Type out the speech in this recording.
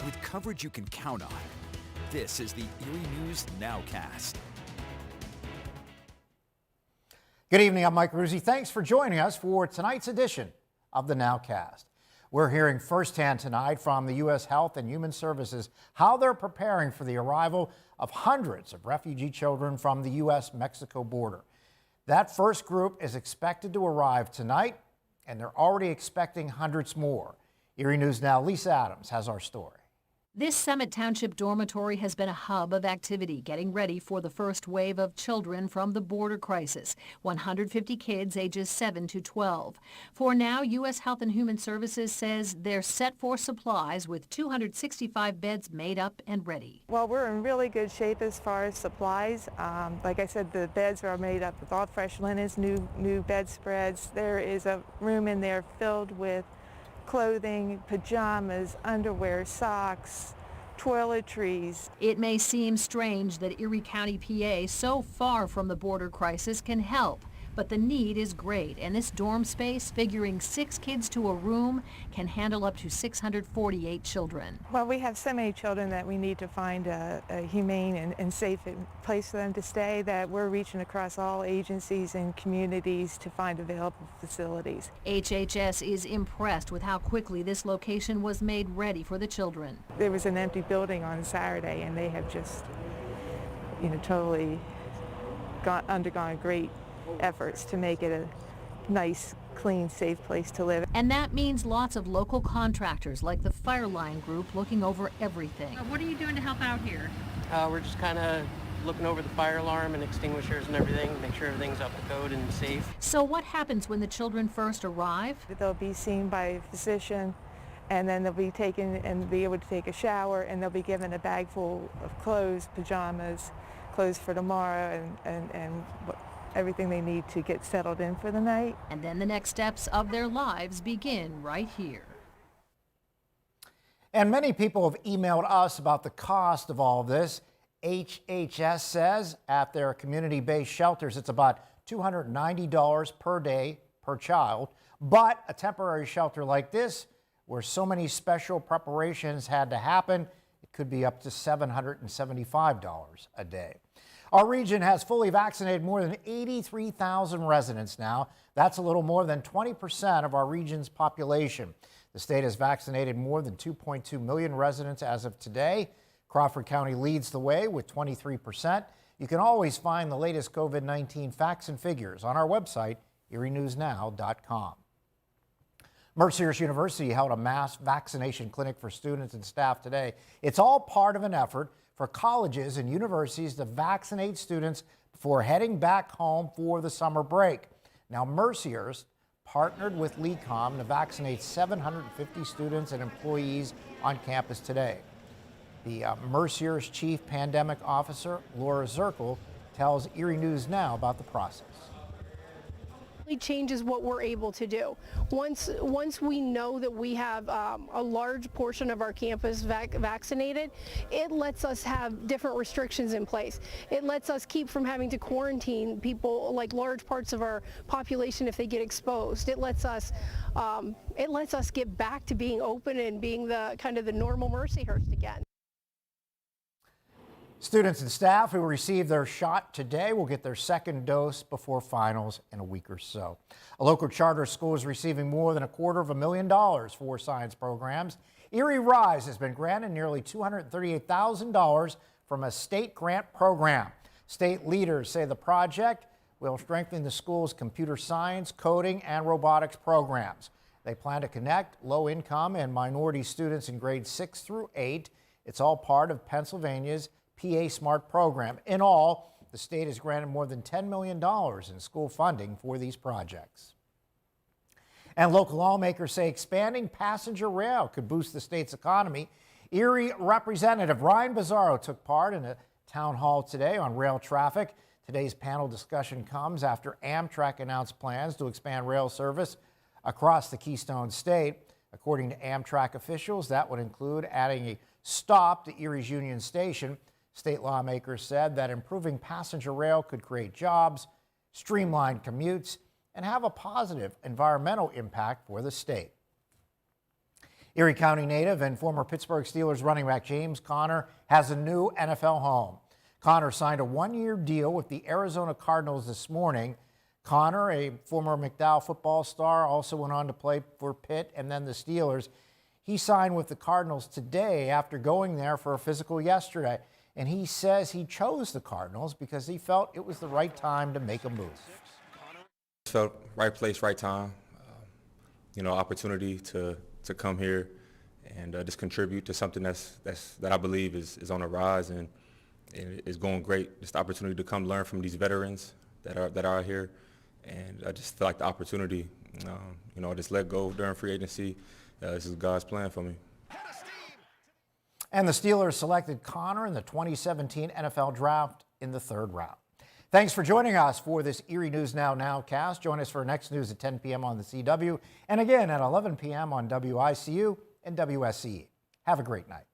with coverage you can count on. This is the Erie News NOWCAST. Good evening, I'm Mike Ruzzi. Thanks for joining us for tonight's edition of the NOWCAST. We're hearing firsthand tonight from the U.S. Health and Human Services how they're preparing for the arrival of hundreds of refugee children from the U.S.-Mexico border. That first group is expected to arrive tonight, and they're already expecting hundreds more. Erie News Now, Lisa Adams has our story. This Summit Township dormitory has been a hub of activity, getting ready for the first wave of children from the border crisis, 150 kids ages 7 to 12. For now, U.S. Health and Human Services says they're set for supplies with 265 beds made up and ready. Well, we're in really good shape as far as supplies. Like I said, the beds are made up with all fresh linens, new bedspreads. There is a room in there filled with clothing, pajamas, underwear, socks, toiletries. It may seem strange that Erie County, PA, so far from the border crisis, can help, but the need is great, and this dorm space, figuring 6 kids to a room, can handle up to 648 children. Well, we have so many children that we need to find a humane and safe place for them to stay that we're reaching across all agencies and communities to find available facilities. HHS is impressed with how quickly this location was made ready for the children. There was an empty building on Saturday, and they have just, totally undergone great efforts to make it a nice, clean, safe place to live. And that means lots of local contractors like the Fireline Group looking over everything. What are you doing to help out here? We're just kind of looking over the fire alarm and extinguishers and everything, make sure everything's up to code and safe. So what happens when the children first arrive? They'll be seen by a physician, and then they'll be taken and be able to take a shower, and they'll be given a bag full of clothes, pajamas, clothes for tomorrow, and everything they need to get settled in for the night. And then the next steps of their lives begin right here. And many people have emailed us about the cost of all of this. HHS says at their community-based shelters it's about $290 per day per child. But a temporary shelter like this, where so many special preparations had to happen, it could be up to $775 a day. Our region has fully vaccinated more than 83,000 residents now. That's a little more than 20% of our region's population. The state has vaccinated more than 2.2 million residents as of today. Crawford County leads the way with 23%. You can always find the latest COVID-19 facts and figures on our website, erienewsnow.com. Mercyhurst University held a mass vaccination clinic for students and staff today. It's all part of an effort for colleges and universities to vaccinate students before heading back home for the summer break. Now, Mercyhurst partnered with LECOM to vaccinate 750 students and employees on campus today. The Mercyhurst Chief Pandemic Officer, Laura Zirkle, tells Erie News Now about the process. It changes what we're able to do. Once we know that we have a large portion of our campus vaccinated, it lets us have different restrictions in place. It lets us keep from having to quarantine people, like large parts of our population, if they get exposed. It lets us get back to being open and being the kind of the normal Mercyhurst again. Students and staff who received their shot today will get their second dose before finals in a week or so. A local charter school is receiving more than $250,000 for science programs. Erie Rise has been granted nearly $238,000 from a state grant program. State leaders say the project will strengthen the school's computer science, coding, and robotics programs. They plan to connect low-income and minority students in grades 6 through 8. It's all part of Pennsylvania's PA Smart program. In all, the state has granted more than $10 million in school funding for these projects. And local lawmakers say expanding passenger rail could boost the state's economy. Erie Representative Ryan Bizzarro took part in a town hall today on rail traffic. Today's panel discussion comes after Amtrak announced plans to expand rail service across the Keystone State. According to Amtrak officials, that would include adding a stop to Erie's Union Station. State lawmakers said that improving passenger rail could create jobs, streamline commutes, and have a positive environmental impact for the state. Erie County native and former Pittsburgh Steelers running back James Conner has a new NFL home. Conner signed a one-year deal with the Arizona Cardinals this morning. Conner, a former McDowell football star, also went on to play for Pitt and then the Steelers. He signed with the Cardinals today after going there for a physical yesterday. And he says he chose the Cardinals because he felt it was the right time to make a move. Felt right place, right time. Opportunity to come here and just contribute to something that I believe is on the rise and is going great. Just the opportunity to come learn from these veterans that are here, and I just feel like the opportunity. I just let go during free agency. This is God's plan for me. And the Steelers selected Conner in the 2017 NFL Draft in the 3rd round. Thanks for joining us for this Erie News Nowcast. Join us for next news at 10 p.m. on the CW and again at 11 p.m. on WICU and WSCE. Have a great night.